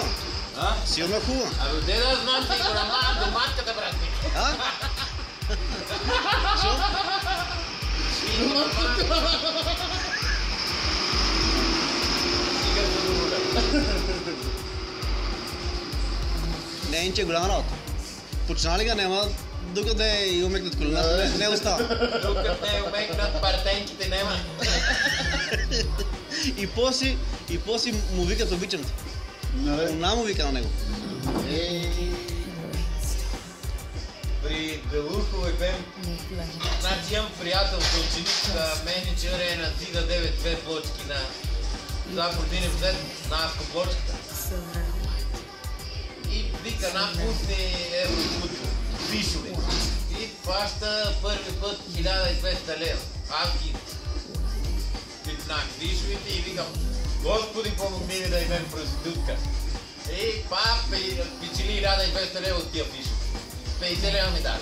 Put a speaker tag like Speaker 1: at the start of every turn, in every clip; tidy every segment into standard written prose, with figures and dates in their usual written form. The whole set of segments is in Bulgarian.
Speaker 1: хубава. Силно е хубава.
Speaker 2: Абе, де да знам ти го намага до матката, брат ми.
Speaker 1: А? Що? Не, инче, голяма работа. Почина ли га, няма докъде и умекнат колена, не остава.
Speaker 2: Докъде умекнат партенките нема.
Speaker 1: И после му викат обичам те. Она му вика на него.
Speaker 2: При Белухово и Бем, значи имам приятел, ученик, менеджер е на Зида 9-2 плочки на това противен взет на Аско плочката. И вика нам пусни еврофутбол, фишове. И плаща първи път 1200 лева. Аз ги пипнах фишовете и викам, Господи, помогни ми да имам проститутка. И пап, печели 1200 лева от тия фишове. 50 лева ми даде.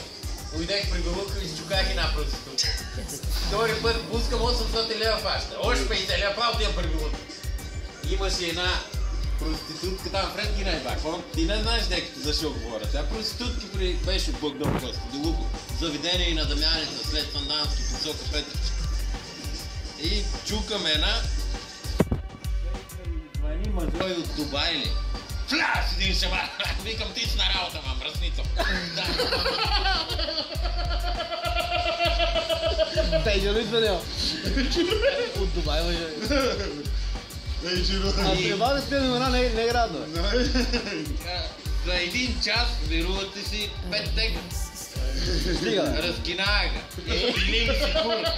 Speaker 2: Уйдех при Белука и изчуках една проститутка. Втори път пускам 800 лева фаща. Още 50 лева пал тия при Белука. Имаше една проститутка там пред ги най-бак. Ти не знаеш некато защо говоря. Тя проститутки беше от Богдан Коста. Делуко. Заведение и на Дамяница след Сандански посока Петър. И чукаме една. Звъни мъжой от Дубай ли? Фляш, един шамар! Викам, ти си на работа, мам, мръсница.
Speaker 1: Тейджо ли звънял? От Дубай, мъже. А трябва да спия номера не е градно.
Speaker 2: За един час верувате си 5 тека. Разгинага га. Или си кура.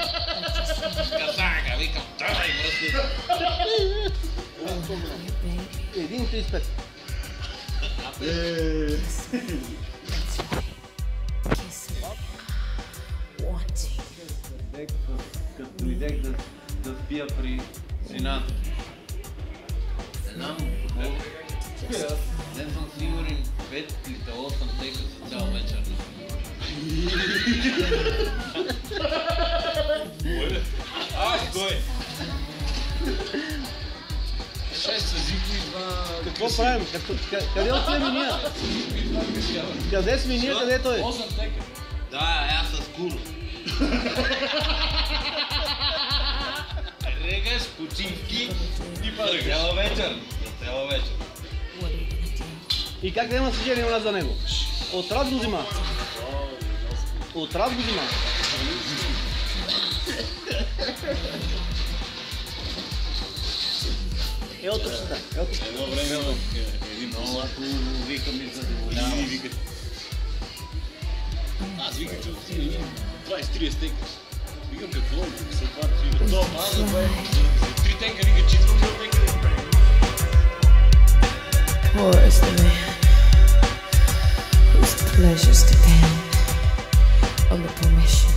Speaker 2: Казага, викам, давай мръсница.
Speaker 1: 1,35.
Speaker 2: Като дойдех да спия при жената. Не знам какво. Не съм сигурен 5 или 8 тека за цял вечер. Кой? 6 езика и 2...
Speaker 1: Какво правим? Къде отиваме ние? Къде сме ние, къде той?
Speaker 2: 8 тека. Да, аз с куро. Регаш, починки и паръгаш. Цяла вечер. Цяла вечер.
Speaker 1: И как да има съжение у нас за него? От раз го взима. От раз го взима. Ето тук.
Speaker 2: Едно време един много вика ми задоволява. Аз викам, че отиде 20-30 тека. Викам, какво се това да свига. Аз за 3 тека вика, 4 тека.
Speaker 3: Poor is the man whose pleasures depend on the permission